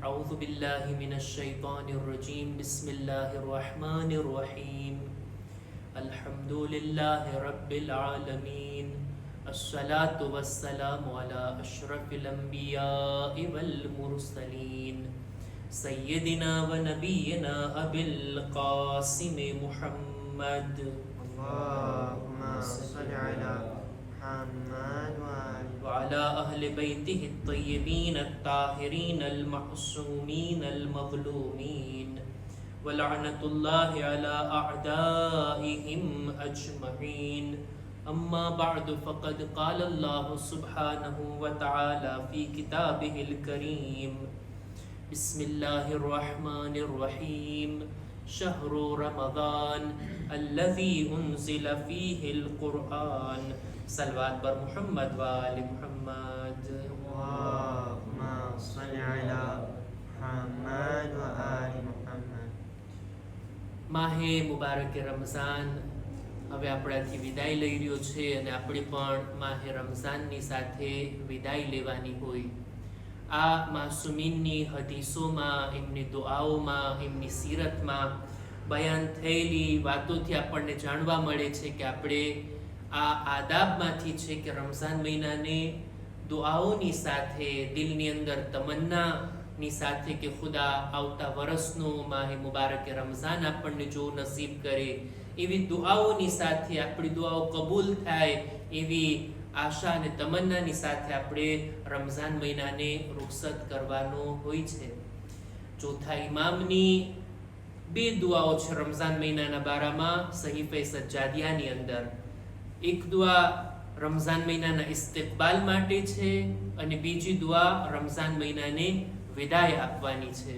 أعوذ بالله من الشيطان الرجيم بسم الله الرحمن الرحيم الحمد لله رب العالمين الصلاة والسلام على أشرف الأنبياء والمرسلين سيدنا ونبينا أبي القاسم محمد اللهم صل على محمد وعلى أهل بيته الطيبين الطاهرين المعصومين المظلومين ولعنة الله على أعدائهم أجمعين أما بعد فقد قال الله سبحانه وتعالى في كتابه الكريم بسم الله الرحمن الرحيم شهر رمضان الذي أنزل فيه القرآن صلوات بر محمد وآل محمد اللهم صل على محمد وآل محمد. માહે મુબારક રમઝાન હવે આપણાથી વિદાય લઈ રહ્યો છે અને આપણે પણ માહે રમઝાનની સાથે વિદાય લેવાની હોય. આ માસુમીનની હદીસોમાં, એમની દુઆઓમાં, એમની સીરતમાં બયાન થયેલી વાતોથી આપણને જાણવા મળે છે કે આપણે આ આદાબમાંથી છે કે રમઝાન મહિનાને દુઆઓની સાથે, દિલની અંદર તમન્નાની સાથે કે ખુદા આવતા વર્ષનો માહે મુબારકે રમઝાન આપણને જો નસીબ કરે, એવી દુઆઓની સાથે, આપણી દુઆઓ કબૂલ થાય એવી આશા અને તમન્નાની સાથે આપણે રમઝાન મહિનાને રૂખસત કરવાનો હોય છે. ચોથા ઇમામની બે દુઆઓ છે રમઝાન મહિનાના બારામાં સહીફે સજ્જાદિયાની અંદર. એક દુઆ રમઝાન મહિનાના ઇસ્તિકબાલ માટે છે અને બીજી દુઆ રમઝાન મહિનાને વિદાય આપવાની છે.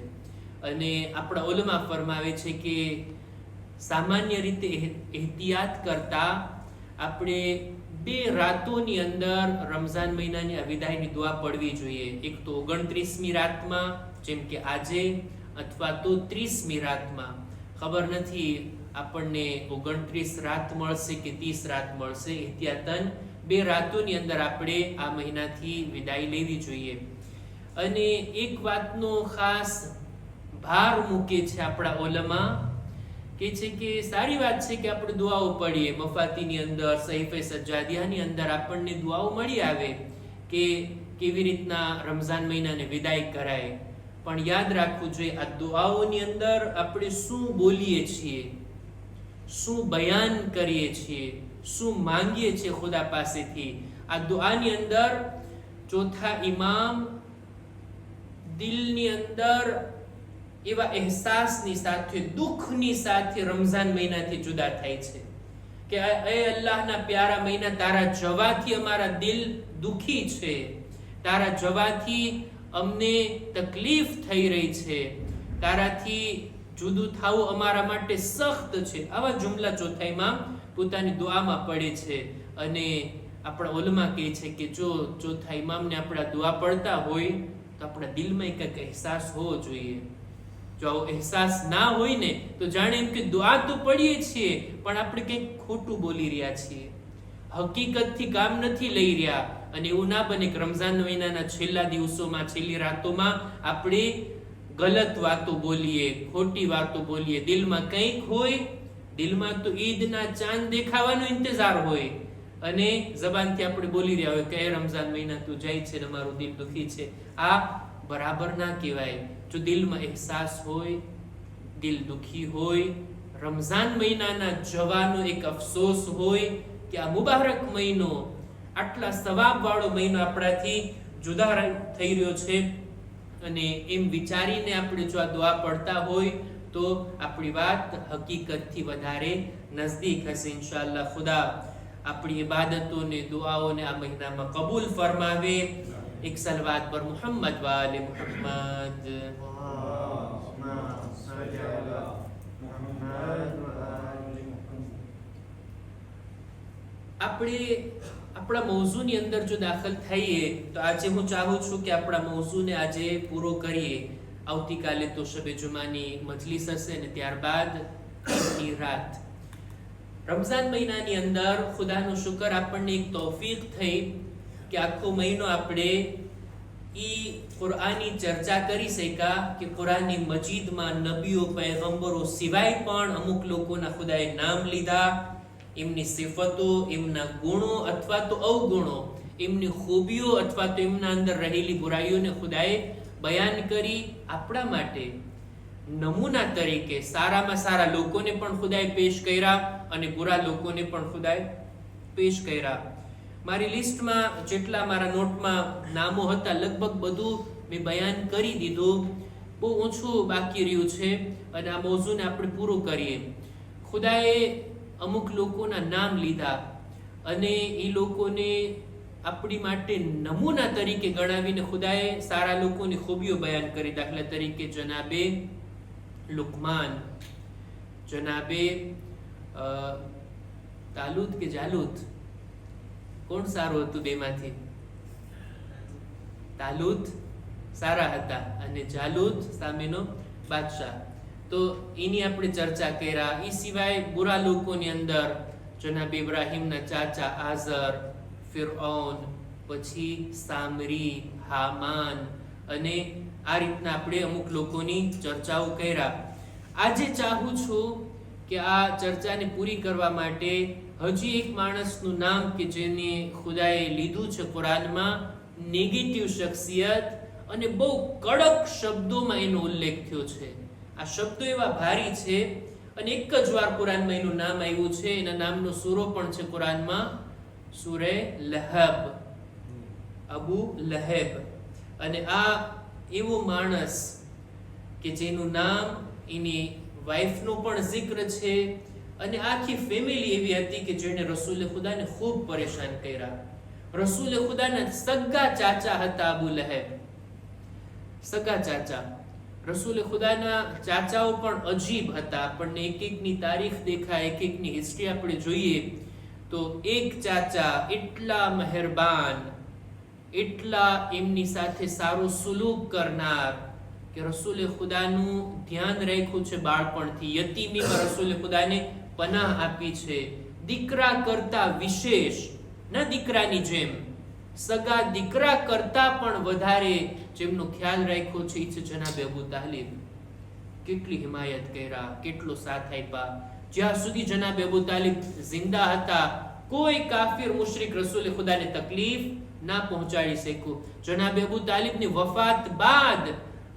અને આપણા ઉલમા ફરમાવે છે કે સામાન્ય રીતે એહતિયાત કરતા આપણે 2 રાતોની અંદર રમઝાન મહિનાની આ વિદાયની દુઆ પડવી જોઈએ. એક તો 29મી રાતમાં જેમ કે આજે, અથવા તો 30મી રાતમાં. ખબર નથી આપણને 29 રાત મળશે કે 30 રાત મળશે. એહતિયાતન 2 રાતોની અંદર આપણે આ મહિનાથી વિદાય લેવી જોઈએ. અને એક વાતનો ખાસ ભાર મૂકે છે આપણા ઉલમા, કે છે કે સારી વાત છે કે આપણે દુઆઓ પડીએ મફાતીની અંદર, સહીફે સજ્જાદિયાની અંદર આપણને દુઆઓ મળી આવે કે કેવી રીતના રમઝાન મહિનાને વિદાય કરાય. પણ યાદ રાખવું જોઈએ આ દુઆઓની અંદર આપણે શું બોલીએ છીએ, શું બયાન કરીએ છીએ, શું માંગીએ છીએ ખુદા પાસેથી. આ દુઆની અંદર ચોથા ઇમામ દિલની અંદર એવા અહેસાસની સાથે, દુઃખની સાથે રમઝાન મહિનાથી જુદા થાય છે કે એ અલ્લાહના પ્યારા મહિના, તારા જવાથી અમારા દિલ દુખી છે, તારા જવાથી અમને તકલીફ થઈ રહી છે, તારાથી જુદું થવું અમારા માટે સખ્ત છે. આવા જુમલા ચોથા ઇમામ પોતાની દુઆમાં પડે છે. અને આપણા ઉલમા કહે છે કે જો ચોથા ઇમામને આપણા દુઆ પડતા હોય તો આપણા દિલમાં કંઈક અહેસાસ હોવો જોઈએ. જો આવો અહેસાસ ના હોય ને તો જાણે એમ કે દુઆ તો પડીએ છીએ પણ આપણે કંઈક ખોટું બોલી રહ્યા છીએ, હકીકતથી કામ નથી લઈ રહ્યા. અને એવું ના બને કે રમઝાન મહિનાના છેલ્લા દિવસોમાં, છેલ્લી રાતોમાં આપણે ગલત વાતો બોલીએ, ખોટી વાતો બોલીએ. દિલમાં કંઈક હોય, દિલમાં તો ઈદના ચાંદ દેખાવાનો ઇંતજાર હોય અને જબાનથી આપણે બોલી રહ્યા હોય કે રમઝાન મહિના તું જાય છે ને મારું દિલ દુખી છે. આ બરાબર ના કહેવાય. જો દિલમાં અહેસાસ હોય, દિલ દુખી હોય, રમઝાન મહિનાના જવાનો એક અફસોસ હોય કે આ મુબારક મહિનો, આટલા સવાબ વાળો મહિનો આપણાથી જુદા થઈ રહ્યો છે, અને એમ વિચારીને આપણે જો આ દુઆ પડતા હોય તો આપણી વાત હકીકતથી વધારે નજદીક હશે. ઇન્શાઅલ્લાહ ખુદા આપણી ઇબાદતોને, દુઆઓને આ મહિનામાં કબૂલ ફરમાવે. એક સલવાત પર મુહમ્મદ વાલે મુહમ્મદ. આપણે આપણા મૌઝુની અંદર જો દાખલ થઈએ તો આજે હું ચાહું છું કે આપણા મૌઝુને આજે પૂરો કરીએ. આવતીકાલે તો શબે જુમાની મજલિસ હશે ને ત્યારબાદ રાત. રમઝાન મહિનાની અંદર ખુદાનો શુકર આપણને એક તૌફીક થઈ કે આખો મહિનો આપણે ઈ કુરાનની ચર્ચા કરી શક્યા કે કુરાનની મજીદમાં નબીઓ પૈગંબરો સિવાય પણ અમુક લોકોના ખુદાએ નામ લીધા, એમની સિફતો, એમના ગુણો અથવા તો અવગુણો, એમની ખૂબીઓ અથવા તો એમના અંદર રહેલી બુરાઈઓને ખુદાએ બયાન કરી. આપણા માટે નમૂના તરીકે સારામાં સારા લોકોને પણ ખુદાએ પેશ કર્યા અને બુરા લોકોને પણ ખુદાએ પેશ કર્યા. મારી લિસ્ટમાં જેટલા મારા નોટમાં નામો હતા લગભગ બધું મેં બયાન કરી દીધું. બહુ ઓછું બાકી રહ્યું છે અને આ મોઝુને આપણે પૂરું કરીએ. ખુદાએ અમુક લોકોના નામ લીધા અને એ લોકોને આપણી માટે નમૂના તરીકે ગણાવીને ખુદાએ સારા લોકોની ખૂબીઓ બયાન કરી. દાખલા તરીકે જનાબે લુકમાન, જનાબે તાલુત કે જાલુત, કોણ સારું હતું બેમાંથી? તાલુત સારા હતા અને જાલુત સામેનો બાદશાહ. તો એની આપણે ચર્ચા કર્યા. એ સિવાય બુરા લોકોની અંદર જનાબ ઇબ્રાહીમના ચાચા આઝર, ફિરഔન, પછી સામરી, હામાન અને આ રીતના આપણે અમુક લોકોની ચર્ચાઓ કર્યા. આજે ચાહું છું કે આ ચર્ચાને પૂરી કરવા માટે હજી એક માણસનું નામ કે જેને ખુદાએ લીધું છે કુરાનમાં, નેગેટિવ શખ્સિયત, અને બહુ કડક શબ્દોમાં એનો ઉલ્લેખ થયો છે. આ શબ્દો એવા ભારી છે અને એક જ વાર કુરાનમાં એનું નામ આવ્યું છે. એના નામનો સૂરો પણ છે કુરાનમાં, સૂરે લહબ, અબુ લહેબ. અને આ એવો માણસ કે જેનું નામ, એની વાઈફનો પણ જિક્ર છે અને આખી ફેમિલી એવી હતી કે જેણે રસૂલે ખુદાને ખૂબ પરેશાન કર્યા. રસૂલે ખુદાના સગા ચાચા હતા અબુ લહેબ, સગા ચાચા. રસૂલે ખુદાના ચાચાઓ પણ અજીબ હતા. આપણને એક એકની તારીખ દેખાય, એક એકની હિસ્ટ્રી આપણે જોઈએ તો એક ચાચા એટલા મહેરબાન, એટલા એમની સાથે સારું સુલૂક કરનાર કે રસૂલે ખુદાનું ધ્યાન રાખ્યું છે બાળપણથી. યતીમીમાં રસૂલે ખુદાને પનાહ આપી છે. દીકરા કરતા વિશેષ, ના દીકરાની જેમ, સગા દીકરા કરતા પણ વધારે જેમનો ખ્યાલ રાખ્યો છે એ છે જનાબે અબુ તાલિબ. કેટલી હિમાયત કર્યા, કેટલો સાથ આપ્યા. જ્યાં સુધી જનાબે અબુ તાલિબ જિંદા હતા કોઈ કાફિર મુશરિક રસૂલે ખુદાને તકલીફ ના પહોંચાડી શક્યું. જનાબે અબુ તાલિબની વફાત બાદ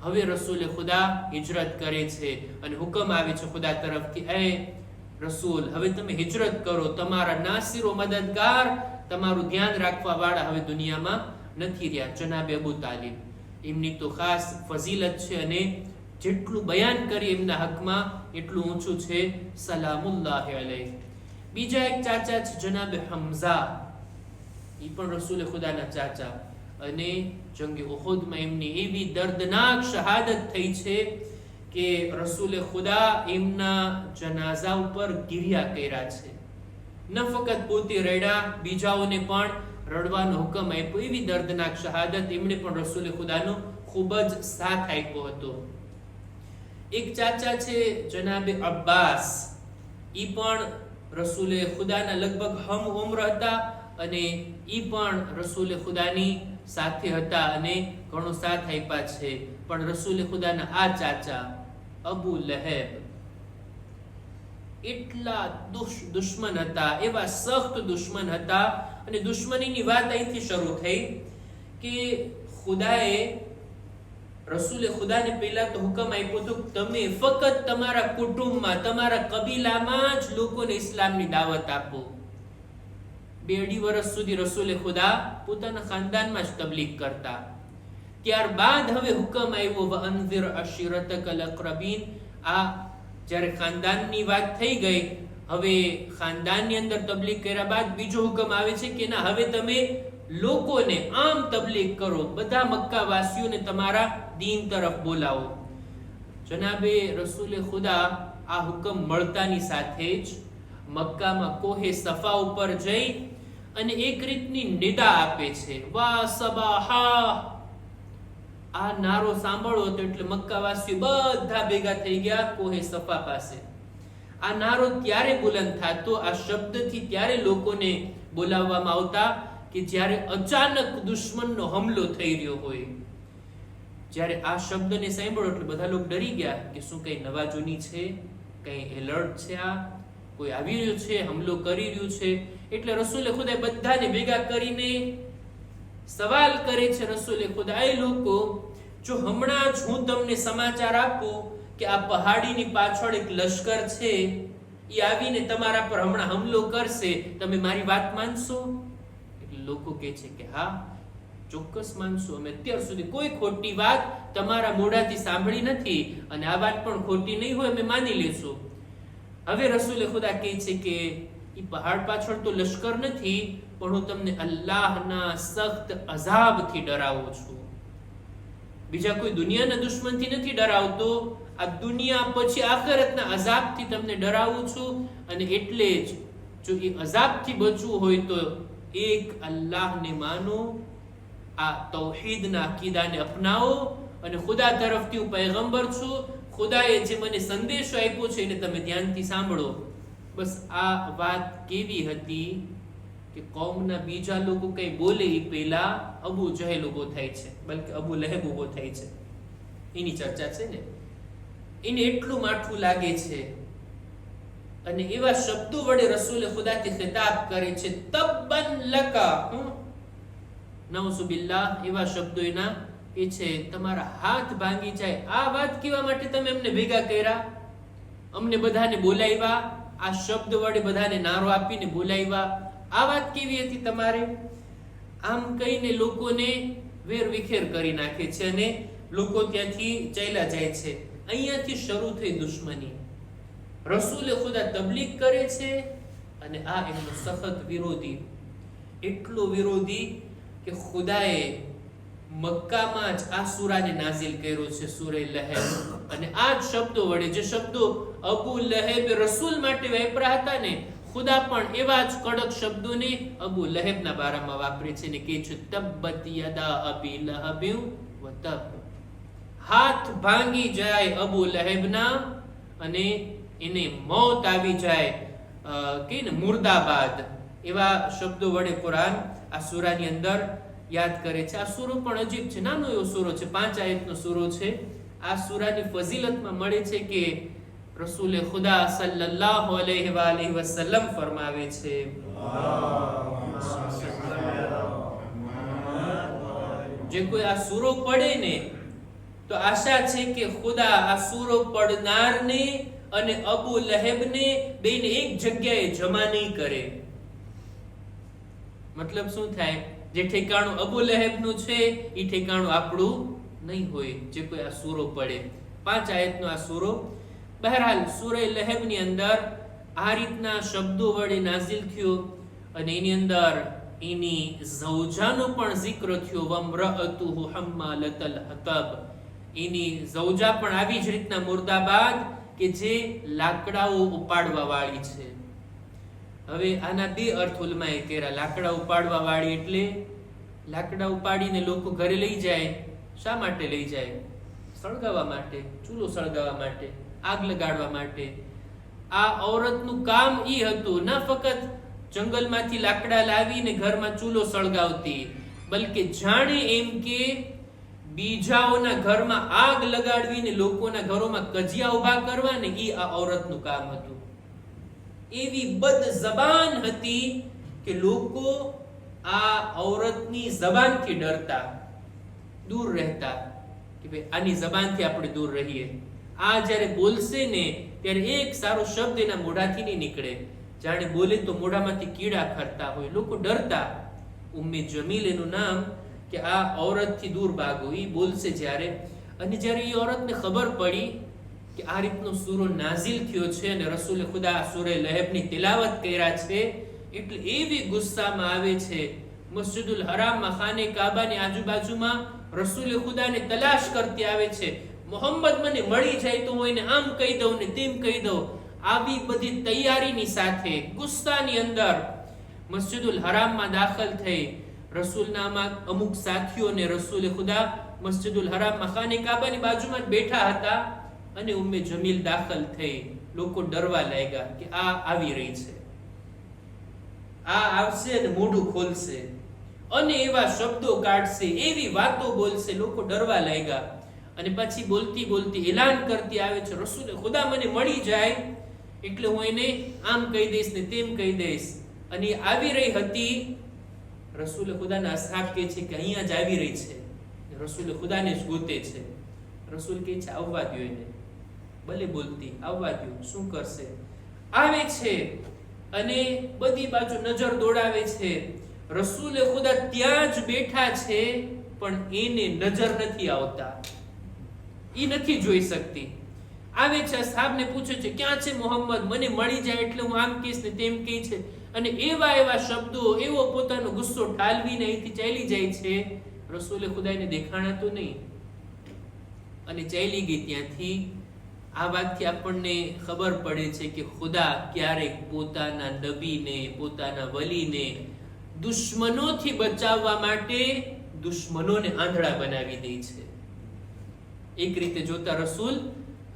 હવે રસૂલે ખુદા હિજરત કરે છે અને હુકમ આવે છે ખુદા તરફથી, એ રસૂલ હવે તમે હિજરત કરો, તમારા નાસિરો મદદગાર, તમારું ધ્યાન રાખવા વાળા હવે દુનિયામાં નથી રહ્યા. જનાબે અબુ તાલિબ, એમની તો ખાસ ફઝીલત છે અને જેટલું બયાન કરી એમના હકમાં એટલું ઊંચું છે. સલામુલ્લાહ અલૈહ. બીજા એક ચાચા છે જનાબે હમઝા, એ પણ રસૂલે ખુદાના ચાચા. અને જંગે ઉહુદમાં એમની એવી દર્દનાક શહાદત થઈ છે કે રસૂલે ખુદા એમના જનાઝા ઉપર ગિરિયા કર્યા છે. ન ફક્ત પોતે રડ્યા, બીજાઓને પણ રડવાનો હુકમ આપ્યો. એવી દર્દનાક શહાદત. એમણે પણ રસૂલે ખુદાનો ખૂબ જ સાથ આપ્યો હતો. એક ચાચા છે જનાબે અબ્બાસ, ઈ પણ રસૂલે ખુદાના લગભગ હમ ઉમ્ર હતા અને ઈ પણ રસૂલે ખુદાની સાથે હતા અને ઘણો સાથ આપ્યા છે. પણ રસૂલે ખુદાના આ ચાચા અબુ લહેબ એટલા દુશ્મન હતા, એવા સખ્ત દુશ્મન હતા. અને દુશ્મનીની વાત અહીંથી શરૂ થઈ કે ખુદાએ રસૂલે ખુદાને પહેલા તો હુકમ આપ્યો હતો તમે ફક્ત તમારા કુટુંબમાં, તમારા કબીલામાં જ લોકોને ઇસ્લામની દાવત આપો. 2.5 વર્ષ સુધી રસૂલે ખુદા પોતાના ખાનદાનમાં જ તબલીગ કરતા. ત્યારબાદ હવે હુકમ આવ્યો વઅન્ઝિર અશીરતકલ અક્રબીન. આ જ્યારે ખાનદાનની વાત થઈ ગઈ, હવે ખાનદાનની અંદર તબલીગ કર્યા બાદ બીજો હુકમ આવે છે કે ના, હવે તમે લોકોને આમ તબલીગ કરો, બધા મક્કા વાસીઓને તમારા દીન તરફ બોલાવો. જનાબે રસૂલે ખુદા આ હુકમ મળતાની સાથે જ મક્કામાં કોહે સફા ઉપર જઈ અને એક રીતની નિદા આપે છે, વા સબાહા. આ નારો સાંભળો તો એટલે મક્કાવાસીઓ બધા ભેગા થઈ ગયા કોહે સફા પાસે. આ નારો ત્યારે બુલંદ થતો, આ શબ્દથી ત્યારે લોકોને બોલાવવામાં આવતા કે જ્યારે અચાનક દુશ્મનનો હુમલો થઈ રહ્યો હોય. જ્યારે આ શબ્દને સાંભળો એટલે બધા લોકો ડરી ગયા કે શું કઈ નવા જૂની છે, કઈ એલર્ટ છે, આ કોઈ આવી રહ્યું છે, હુમલો કરી રહ્યું છે. એટલે રસૂલે ખુદા બધાને ભેગા કરીને સવાલ કરે છે. રસૂલે ખુદા, એ લોકો, જો હમણાં જ હું તમને સમાચાર આપું કે આ પહાડીની પાછળ એક લશ્કર છે, એ આવીને તમારા પર હમણાં હુમલો કરશે, તમે મારી વાત માનશો? એટલે લોકો કહે છે કે હા, ચોક્કસ માનશું. અમે અત્યાર સુધી કોઈ ખોટી વાત તમારા મોઢાથી સાંભળી નથી અને આ વાત પણ ખોટી નહીં હોય, અમે માની લેશું. હવે રસૂલે ખુદા કહે છે કે એ પહાડ પાછળ તો લશ્કર નથી, પણ હું તમને અલ્લાહના સખ્ત અઝાબથી ડરાવું છું. બીજા કોઈ દુનિયાના દુશ્મનથી નથી ડરાવતો, આ દુનિયા પછી આખિરતના અઝાબથી તમને ડરાવું છું. અને એટલે જ જો એ અઝાબથી બચવું હોય તો એક અલ્લાહને માનો, આ તૌહીદના અકીદાને અપનાવો, અને ખુદા તરફથી હું પૈગંબર છું, ખુદાએ જે મને સંદેશો આપ્યો છે એને તમે ધ્યાનથી સાંભળો. બસ આ વાત કેવી હતી કે કૌમના બીજા લોકો કઈ બોલે એ પહેલા અબુ જહેલ ઉભો થાય છે, બલકે અબુ લહેબ ઉભો થાય છે. એની ચર્ચા છે ને, એને એટલું માઠું લાગે છે અને એવા શબ્દો વડે રસૂલે ખુદાથી ખિતાબ કરે છે, તબ્બન લકા, નઉઝુબિલ્લાહ, એવા શબ્દો એના એ છે, તમારા હાથ ભાંગી જાય. આ વાત કેવા માટે તમે અમને ભેગા કર્યા, અમને બધાને બોલાવ્યા, આ શબ્દ વડે બધાને નારો આપીને બોલાવ્યા, આ વાત કેવી હતી તમારે? આમ કહીને લોકોને વેર વિખેર કરી નાખે છે અને લોકો ત્યાંથી ચાલ્યા જાય છે. અહીંયાથી શરૂ થઈ દુશ્મની. રસૂલે ખુદા તબલીગ કરે છે અને આ એમનો સખત વિરોધી, એટલો વિરોધી કે ખુદાએ મક્કામાં જ આ સૂરાને નાઝિલ કર્યો છે, સૂરે લહેબ. અને આ જ શબ્દો વડે, જે શબ્દો અબુ લહેબ રસૂલ માટે વાપર્યા હતા ને, ખુદા પણ એવા જ કડક શબ્દોને અબુ લહેબના બારામાં વાપરે છે ને કહે છે, તબ્બત યદા અબી લહબિન વ તબ. હાથ ભાંગી જાય અબુ લહેબના અને એને મોત આવી જાય, કે ને મુર્દાબાદ. એવા શબ્દો વડે કુરાન આ સૂરાની અંદર યાદ કરે છે. આ સૂરો પણ અજીબ છે, નાનો એવો સૂરો છે, 5 આયતનો સૂરો છે. આ સૂરાની ફઝીલતમાં મળે છે કે રસૂલે ખુદા સલ્લલ્લાહુ અલૈહિ વસલ્લમ ફરમાવે છે, જે કોઈ આ સૂરો પડે ને તો આશા છે કે ખુદા આ સૂરો પડનારને અને અબુ લહેબને બેને એક જગ્યાએ જમા નહીં કરે. મતલબ શું થાય? જે ઠેકાણું અબુ લહેબનું છે એ ઠેકાણું આપણું નહીં હોય, જે કોઈ આ સૂરો પડે. 5 આયતનો આ સૂરો. બહરહાલ સૂરે લહેબની અંદર આ રીતના શબ્દો વડે નાઝિલ થયો અને એની અંદર એની ઝૌજાનો પણ zikr થયો, વમ્રઅતુહુ હમ્માલતલ હતબ. એની ઝૌજા પણ આવી જ રીતના મુર્દાબાદ, કે જે લાકડાઓ ઉપાડવા વાળી છે. હવે આના 2 અર્થ ઉલમાએ કર્યા. લાકડા ઉપાડવા વાળી એટલે લાકડા ઉપાડીને લોકો ઘરે લઈ જાય. શા માટે લઈ જાય? સળગાવવા માટે, ચૂલો સળગાવવા માટે, આગ લગાડવા માટે. આ ઔરતનું કામ ઈ હતું, ના ફક્ત જંગલમાંથી લાકડા લાવીને ઘરમાં ચૂલો સળગાવતી, બલકે જાણે એમ કે બીજાઓના ઘરમાં આગ લગાડવીને લોકોના ઘરોમાં કજિયા ઉભા કરવા ને, ઈ આ ઔરતનું કામ હતું. એવી બદ જબાન હતી કે લોકો આ ઔરતની જબાનથી ડરતા, દૂર રહેતા કે ભાઈ આની જબાનથી આપણે દૂર રહીએ. આ જ્યારે બોલશે ને ત્યારે એક સારો શબ્દ એના મોઢાથી નહીં નીકળે, જાણે બોલે તો મોઢામાંથી કીડા ખરતા હોય. લોકો ડરતા. ઉમ્મે જમીલ એનું નામ, કે આ ઔરતથી દૂર ભાગો. એ બોલશે જ્યારે, અને જ્યારે એ ઔરતને ખબર પડી કે આ રીતનો સૂરો નાઝિલ થયો છે અને રસૂલે ખુદા સૂરે લહેબની તિલાવત કર્યા છે, એટલે એવી ગુસ્સામાં આવે છે. મસ્જિદુલ હરામમાં, ખાને કાબાની આજુબાજુમાં રસૂલે ખુદાને તલાશ કરતી આવે છે. મોહમ્મદ મને મળી જાય તો હું એને આમ કહી દઉં ને તેમ કહી દઉં. આવી બધી તૈયારીની સાથે ગુસ્સાની અંદર મસ્જિદુલ હરામમાં દાખલ થઈ. રસૂલના અમુક સાથીઓને રસૂલે ખુદા મસ્જિદુલ હરામમાં ખાને કાબાની બાજુમાં જ બેઠા હતા અને ઉમ્મે જમીલ દાખલ થઈ. લોકો ડરવા લાગ્યા કે આ આવી રહી છે, આ આવશે અને મોઢું ખોલશે. અને એવા શબ્દો કાઢશે, એવી વાતો બોલશે, લોકો ડરવા લાગ્યા. અને પછી બોલતી બોલતી એલાન કરતી આવે છે, રસૂલે ખુદા મને મળી જાય એટલે હું એને આમ કહી દઈશ ને તેમ કહી દઈશ. અને એ આવી રહી હતી. રસૂલે ખુદાના અસહાબ કહે છે કે અહીંયા જ આવી રહી છે. રસૂલે ખુદાને જ ગોતે છે. રસૂલ કહે છે આવવા દો એને, ભલે બોલતી, આવવા દો, શું કરશે. આવે છે અને બધી બાજુ નજર દોડાવે છે. રસૂલે ખુદા ત્યાં જ બેઠા છે, પણ એને નજર નથી આવતા, એ નથી જોઈ શકતી. આવે છે, સાહેબને પૂછે છે ક્યાં છે મોહમ્મદ, મને મળી જાય એટલે હું આમ કહીશ ને તેમ કહે છે. અને એવા શબ્દો, એવો પોતાનો ગુસ્સો ઠાલવીને અહીંથી ચાલી જાય છે. રસૂલે ખુદાને દેખાણા તો નહીં અને ચાલી ગઈ ત્યાંથી. આ વાતથી આપણને ખબર પડે છે કે ખુદા ક્યારેક પોતાના નબીને, પોતાના વલીને દુશ્મનોથી બચાવવા માટે દુશ્મનોને આંધળા બનાવી દે છે. એક રીતે જોતા રસૂલ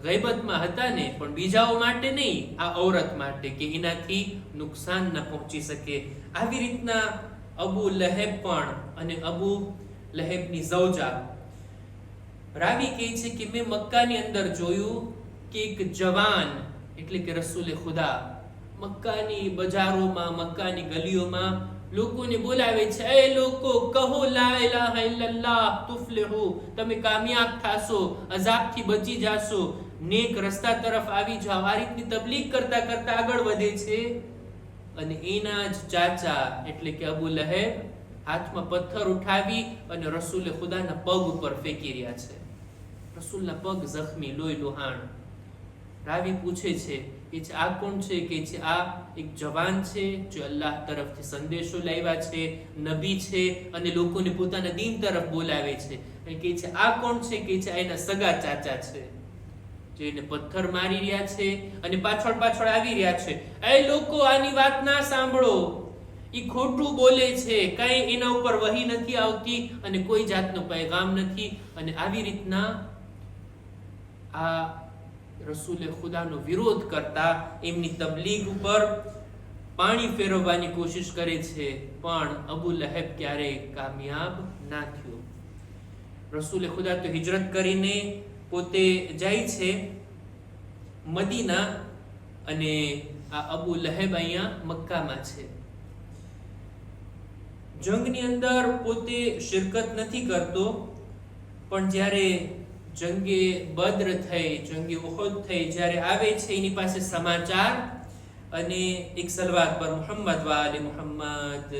ગૈબતમાં હતા ને, પણ બીજાઓ માટે નહીં, આ ઔરત માટે, કે એનાથી નુકસાન ન પહોંચી શકે. આવી રીતના અબુ લહેબ પણ, અને અબુ લહેબની ઝૌજા, રાવી કહે છે કે મેં મક્કાની અંદર જોયું કે એક જવાન, એટલે કે રસૂલે ખુદા મક્કાની બજારોમાં, મક્કાની ગલીઓમાં લોકોને બોલાવે છે, એ લોકો કહો લા ઇલાહા ઇલ્લલ્લાહ તુફલિહુ, તમે કામયાબ થાશો, અઝાબથી બચી જાશો, નેક રસ્તા તરફ આવી જાઓ. આ રીતની તબલીગ કરતા કરતા આગળ વધે છે. અને એના જ ચાચા એટલે કે અબુ લહેબ હાથમાં પથ્થર ઉઠાવી અને રસૂલે ખુદાના પગ ઉપર ફેંકી રહ્યા છે. રસૂલના પગ જખ્મી, લોહી લોહાણ. રાવી પૂછે છે કે આ કોણ છે? કે છે આ એક જવાન છે જે અલ્લાહ તરફથી સંદેશો લાવ્યા છે, નબી છે અને લોકોને પોતાના દીન તરફ બોલાવે છે. અને કે છે આ કોણ છે? કે છે એના સગા ચાચા છે જે એને પથ્થર મારી રહ્યા છે અને પાછળ પાછળ આવી રહ્યા છે. એ લોકો આની વાત ના સાંભળો, ઈ ખોટું બોલે છે, કઈ એના ઉપર વહી નથી આવતી અને કોઈ જાતનો પૈગામ નથી. અને આવી રીતના આ રસૂલે ખુદાનો વિરોધ કરતા એમની તબલીગ ઉપર પાણી ફેરવવાની કોશિશ કરે છે, પણ અબુ લહેબ ક્યારેય કામયાબ ના થયો. રસૂલે ખુદા તો હિજરત કરીને પોતે જાય છે મદીના, અને આ અબુ લહેબ અહીંયા મક્કામાં છે. જંગની અંદર પોતે શિરકત નથી કરતો, પણ જ્યારે જંગે બદ્ર થઈ, જંગે ઉહદ થઈ, જ્યારે આવે છે એની પાસે સમાચાર, અને એક સલવાત પર મુહમ્મદ વા આલે મુહમ્મદ.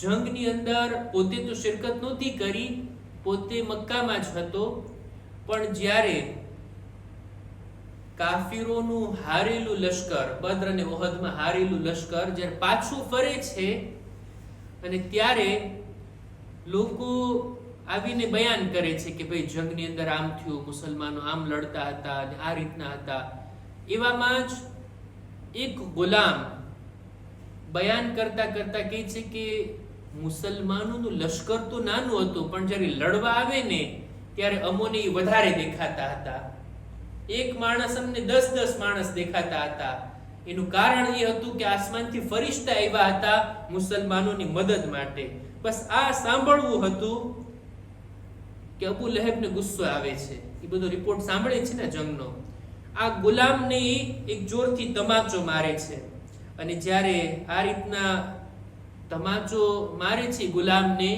જંગની અંદર પોતે તો શિરકત નહોતી કરી, પોતે મક્કામાં જ હતો, પણ જ્યારે કાફિરોનું હારેલું લશ્કર, બદ્ર અને ઉહદમાં હારેલું લશ્કર જ્યારે પાછું ફરે છે, અને ત્યારે લોકો આવીને બયાન કરે છે કે ભાઈ જંગની અંદર આમ થયું, મુસલમાનો આમ લડતા હતા અને આ રીતના હતા. એવામાં જ એક ગુલામ બયાન કરતા કરતા કહે છે કે મુસલમાનોનું લશ્કર તો નાનું હતું, પણ જ્યારે લડવા આવે ને ત્યારે અમોને વધારે દેખાતા હતા. એક માણસ અમને 10 માણસ દેખાતા હતા. એનું કારણ એ હતું કે આસમાનથી ફરિશ્તા આવ્યા હતા મુસલમાનોની મદદ માટે. બસ આ સાંભળવું હતું કે અબુ લહેબને ગુસ્સો આવે છે. એ બધો રિપોર્ટ સાંભળે છે ને જંગનો. આ ગુલામને એક જોરથી તમાચો મારે છે, અને જ્યારે આ રીતના તમાચો મારે છે ગુલામને,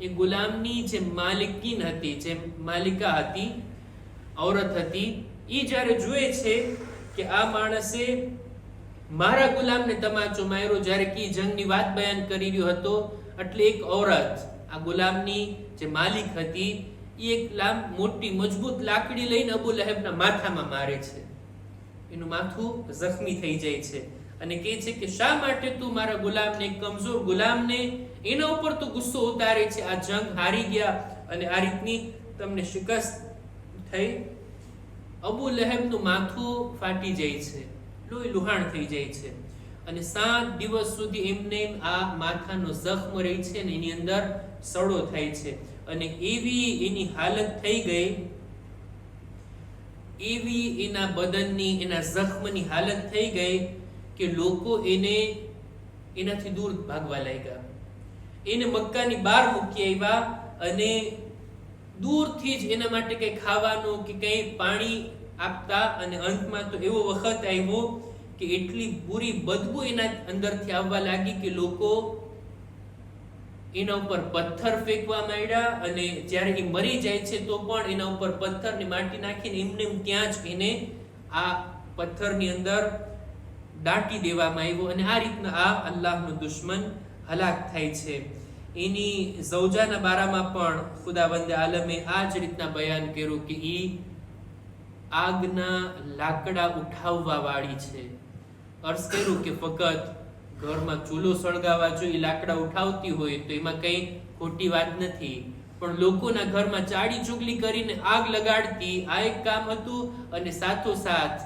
એ ગુલામની જે માલિકીન હતી, જે માલિકા હતી, ઔરત હતી, એ જ્યારે જુએ છે કે આ માણસે મારા ગુલામને તમાચો માર્યો, જ્યારે કે જંગની વાત બયાન કરી રહ્યો હતો, એટલે એક ઔરત આ ગુલામની જે માલિક હતી એ એક મોટી મજબૂત લાકડી લઈને અબુ લહેબના માથામાં મારે છે. એનું માથું જખ્મી થઈ જાય છે અને કહે છે કે શા માટે તું મારા ગુલામને, એક કમજોર ગુલામને, એના ઉપર તો ગુસ્સો ઉતારે છે? આ જંગ હારી ગયા અને આ રીતની તમને શિકસ્ત થઈ. અબુ લહેબનું માથું ફાટી જાય છે, લોહી લુહાણ થઈ જાય છે, અને 7 દિવસ સુધી એમને આ માથાનો જખ્મ રહી છે અને એની અંદર સડો થાય છે. અને એવી એની હાલત થઈ ગઈ, એવી એના બદનની એના જખ્મની હાલત થઈ ગઈ કે લોકો એનાથી દૂર ભાગવા લાગ્યા. એને મક્કાની બહાર મૂકી આવ્યા અને દૂરથી જ એના માટે કંઈ ખાવાનું કે કંઈ પાણી આપતા. અને અંતમાં તો એવો વખત આવ્યો કે એટલી બુરી બદબુ એના અંદરથી આવવા લાગી કે લોકો એના ઉપર પથ્થર ફેંકવા માંડ્યા. અને જ્યારે એ મરી જાય છે તો પણ એના ઉપર પથ્થરની માટી નાખીને એમને ત્યાં જ એને આ પથ્થરની અંદર દાટી દેવામાં આવ્યો. અને આ રીતના આ અલ્લાહનો દુશ્મન હલાક થાય છે. એની ઝૌજાના બારામાં પણ ખુદાવંદે આલમે આ જ રીતના બયાન કર્યું કે એ આગના લાકડા ઉઠાવવા વાળી છે. અર્થ કર્યું કે ફક્ત ઘરમાં ચૂલો સળગાવવા જો એ લાકડા ઉઠાવતી હોય તો એમાં કંઈ ખોટી વાત નથી, પણ લોકોના ઘરમાં ચાડી ચુગલી કરીને આગ લગાડતી આ એક કામ હતું. અને સાથોસાથ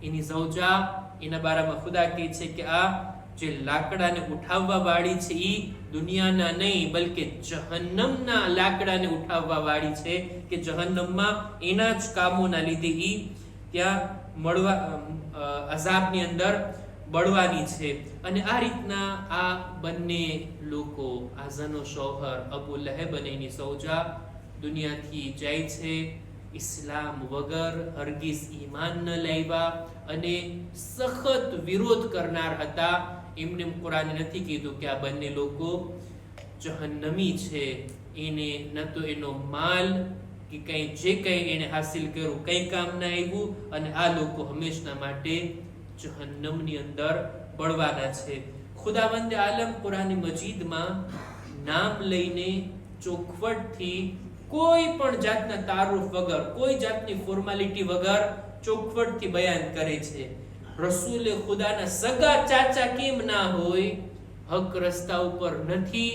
એની ઝૌજા એના બારામાં ખુદા કહે છે કે આ જે લાકડાને ઉઠાવવા વાળી છે એ દુનિયાના નહીં બલકે જહન્નમના લાકડાને ઉઠાવવા વાળી છે, કે જહન્નમમાં એના જ કામોના લીધે એ ત્યાં અઝાબની અંદર બળવાની છે. અને આ રીતના આ બંને લોકો, આ ઝનો શૌહર અબુ લહેબ અને એની ઝૌજા દુનિયાથી જાય છે. ઇસ્લામ વગર હરગીઝ ઈમાન ન લાવ્યા અને સખત વિરોધ કરનાર હતા. એમને કુરાને નથી કીધું કે આ બંને લોકો જહન્નમી છે. એને ન તો એનો માલ કે કંઈ જે કંઈ એને હાસિલ કર્યું કંઈ કામ ના આવ્યું, અને આ લોકો હંમેશના માટે જહન્નમની અંદર બળવાના છે. ખુદાવંદે આલમ કુરાન મજીદમાં નામ લઈને ચોખવટથી કોઈ પણ જાતના તારુફ વગર, કોઈ જાતની ફોર્માલિટી વગર ચોખવટથી બયાન કરે છે. રસૂલે ખુદાના સગા ચાચા કેમ ના હોય, હક રસ્તા ઉપર નથી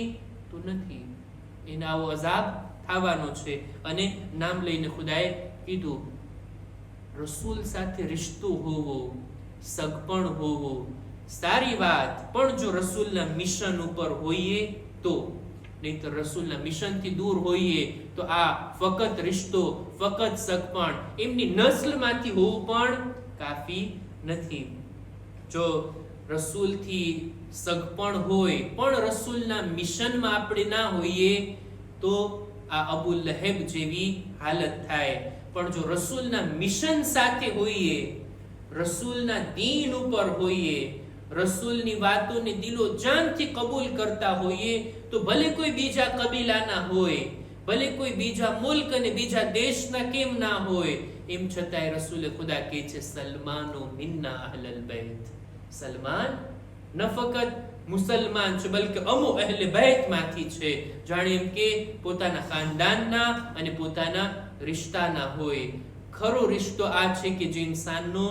તો નથી, એને આવો અઝાબ થવાનો છે. અને નામ લઈને ખુદાએ કીધું રસૂલ સાથે રિશ્તો હોવો, સગપણ હોવો સારી વાત, પણ જો રસૂલના મિશન ઉપર હોઈએ તો, નહીંતર રસૂલના મિશનથી દૂર હોઈએ તો આ ફક્ત રિશ્તો, ફક્ત સગપણ એમની નસ્લમાંથી હોવું પણ કાફી નથી. જો રસૂલથી સગપણ હોય પણ રસૂલના મિશનમાં આપણે ના હોઈએ તો આ અબુ લહેબ જેવી હાલત થાય. પણ જો રસૂલના મિશન સાથે હોઈએ, રસૂલના દીન ઉપર હોઈએ, રસૂલની વાતોને દિલો જાનથી કબૂલ કરતા હોઈએ, તો ભલે કોઈ બીજા કબીલાના હોય, ભલે કોઈ બીજા મુલ્ક અને બીજા દેશના કેમ ના હોય, એમ છતાંય રસૂલે ખુદા કહે છે સલમાનો મિન્ના અહલલ બૈત. સલમાન ન ફકત મુસલમાન છે બલકે અમો અહલે બૈતમાંથી છે. જાણે એમ કે પોતાના ખાનદાનના અને પોતાના રિશ્તાના હોય. ખરો રિશ્તો આ છે કે જે ઇન્સાનનો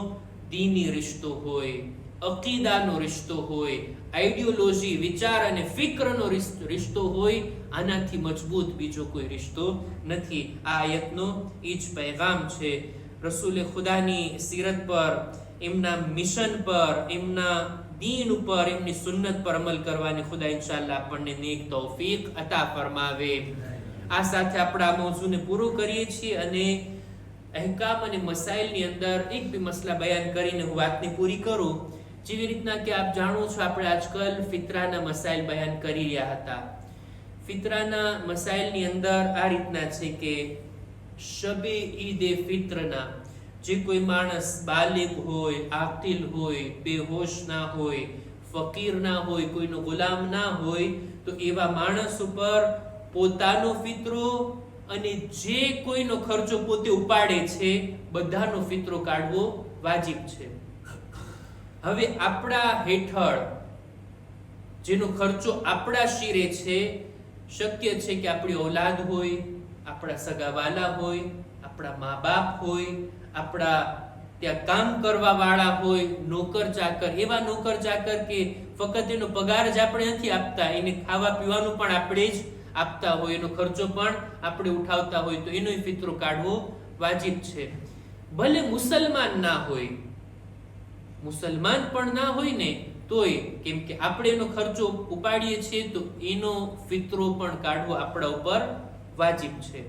દીની રિશ્તો હોય, અકીદાનો રિશ્તો હોય, આઈડિયોલોજી, વિચાર અને ફિક્રનો રિશ્તો હોય. આનાથી મજબૂત બીજો કોઈ રિશ્તો નથી. આ આયતનો એ જ પૈગામ છે. રસૂલે ખુદાની સીરત પર, એમના મિશન પર, એમના દીન ઉપર, એમની સુન્નત પર અમલ કરવાની ખુદા ઇન્શાઅલ્લાહ આપણને નેક તૌફીક અતા ફરમાવે. આ સાથે આપણે આ મૌઝૂને પૂરું કરીએ છીએ અને અહેકામ અને મસાઇલની અંદર એક બે મસલા બયાન કરીને હું વાતને પૂરી કરું. જેવી રીતના કે આપ જાણો છો, આપણે આજકાલ ફિત્રાના મસાઇલ બયાન કરી રહ્યા હતા. ફિત્રાના મસાઇલની અંદર આ રીતના છે કે શબે ઈદે ફિત્રના જે કોઈ માણસ બાલિગ હોય, આકિલ હોય, બેહોશ ના હોય, ફકીર ના હોય, કોઈનો ગુલામ ના હોય, તો એવા માણસ ઉપર પોતાનો ફિતરો અને જે કોઈનો ખર્ચો પોતે ઉપાડે છે બધાનો ફિતરો કાઢવો વાજિબ છે. હવે આપણા હેઠળ જેનો ખર્ચો આપણા શિરે છે, શક્ય છે કે આપણી ઔલાદ હોય, આપણા સગાવાલા હોય, આપણા મા બાપ હોય, આપણા ત્યાં કામ કરવા વાળા હોય, નોકર ચાકર, એવા નોકર ચાકર કે ફક્ત એનો પગાર જ આપણે નથી આપતા, એને ખાવા પીવાનું પણ આપણે જ આપતા હોય, એનો ખર્ચો પણ આપણે ઉઠાવતા હોય, તો એનો ફિતરો કાઢવો વાજિબ છે. ભલે મુસલમાન ના હોય, મુસલમાન પણ ના હોય ને તોય, કેમ કે આપણે એનો ખર્ચો ઉપાડીએ છીએ તો એનો ફિતરો પણ કાઢવો આપણા ઉપર વાજિબ છે.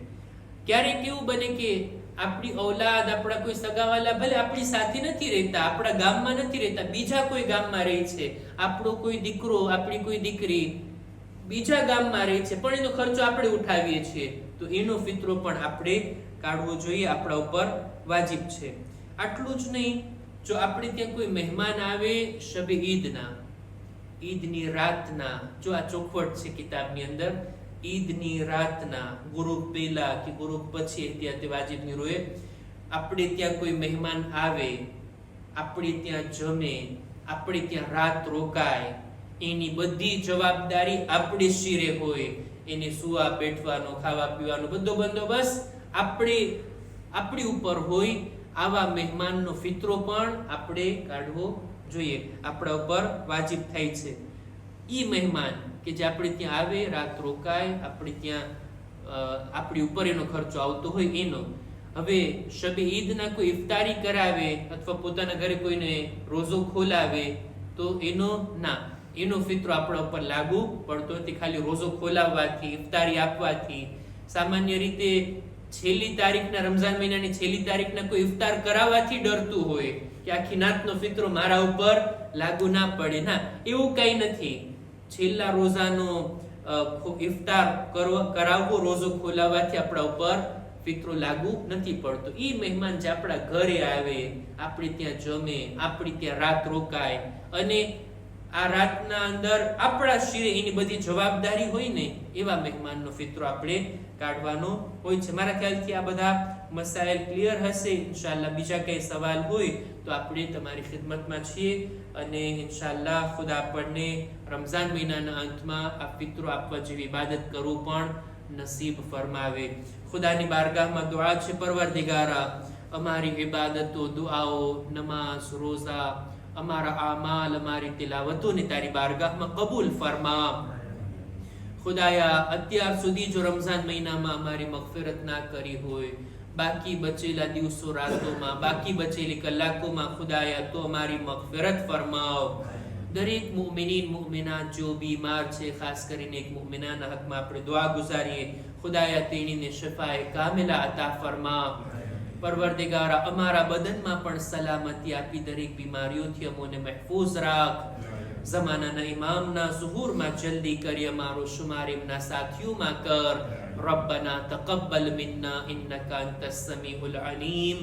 ક્યારેક એવું બને કે આપણી ઔલાદ, આપણા કોઈ સગાવાલા ભલે આપણી સાથે નથી રહેતા, આપણા ગામમાં નથી રહેતા, બીજા કોઈ ગામમાં રહે છે, આપણો કોઈ દીકરો, આપણી કોઈ દીકરી બીજા ગામમાં રહે છે, પણ એનો ખર્ચો આપણે ઉઠાવીએ છીએ, તો એનો ફિતરો પણ આપણે કાઢવો જોઈએ, આપણા ઉપર વાજિબ છે. આટલું જ નહીં, જો આપણે ત્યાં કોઈ મહેમાન આવે શબે ઈદના, ઈદની રાતના, જો આ ચોખવટ છે કિતાબની અંદર, ઈદની રાતના ગુરુ પહેલા કે ગુરુ પછી ત્યાં તે વાજિબની રોએ આપણે ત્યાં કોઈ મહેમાન આવે, આપણે ત્યાં જમે, આપણે ત્યાં રાત રોકાય, એની બધી જવાબદારી આપણે શિરે હોય, એને સુવા બેઠવાનો, ખાવા પીવાનો બધો બંદોબસ્ત આપણી ઉપર હોય. આવા મહેમાનનો ફિતરો પણ આપણે કાઢવો જોઈએ, આપણા ઉપર વાજિબ થાય છે. ઈ મહેમાન કે જે આપણે ત્યાં આવે, રાત રોકાય, આપણે ત્યાં આપણી ઉપર એનો ખર્ચો આવતો હોય એનો. હવે શબે ઈદના કોઈ ઇફતારી કરાવે અથવા પોતાના ઘરે કોઈને રોઝો ખોલાવે તો એનો ફિતરો આપણા ઉપર લાગુ પડતો નથી. ખાલી રોઝો ખોલાવવાથી, ઇફતારી આપવાથી, સામાન્ય રીતે છેલ્લી તારીખના, રમઝાન મહિનાની છેલ્લી તારીખના કોઈ ઇફતાર કરાવવાથી ડરતું હોય કે આખી નાતનો ફિતરો મારા ઉપર લાગુ ના પડે. ના, એવું કઈ નથી. છેલ્લા રોઝાનો ઇફતાર કરાવવો, રોઝો ખોલાવવાથી આપણા ઉપર ફિતરો લાગુ નથી પડતો. ઈ મહેમાન જે આપણા ઘરે આવે, આપણે ત્યાં જમે, આપણે ત્યાં રાત રોકાય અને આ રાતના અંદર આપણા શિરે એની બધી જવાબદારી હોય ને, એવા મહેમાનનો ફિતરો આપણે કાઢવાનો હોય છે. મારા ખ્યાલથી આ બધા મસાઇલ ક્લિયર હશે. ઇન્શાઅલ્લાહ બીજા કઈ સવાલ હોય તો આપણે તમારી ખિદમતમાં છીએ અને ઇન્શાઅલ્લાહ ખુદા આપણને રમઝાન મહિનાના અંતમાં આ ફિતરો આપવા જેવી ઇબાદત કરવું પણ નસીબ ફરમાવે. ખુદાની બારગાહમાં દુઆ છે, પરવરદિગારા અમારી ઇબાદતો, દુઆઓ, નમાઝ, રોઝા, અમારા આમાલ, અમારી તિલાવતોને તારી બારગાહમાં કબૂલ ફરમા. ખુદાયા, અત્યાર સુધી જો રમઝાન મહિનામાં અમારી મગફિરત ના કરી હોય, બાકી બચેલા દિવસો રાતોમાં, બાકી બચેલી કલાકોમાં ખુદાયા તો અમારી મગફિરત ફરમાવ. દરેક મુમિનીન મુમિનાત જો બીમાર છે, ખાસ કરીને એક મુમિનાના હકમાં આપણે દુઆ ગુજારીએ, ખુદાયા તેણીને શફાએ કામિલા અતા ફરમા. પરવરદિગારા અમારા બદનમાં પણ સલામતી આપી, દરેક બીમારીઓથી અમોને મહેફૂઝ રાખ. ઝમાનાના ઇમામના ઝુહૂરમાં જલ્દી કરી અમારો શુમાર એમના સાથીઓમાં કર. રબ્બના તaqabbal મિન્ના ઇન્નકા અંતસ સમીઉલ અલીમ.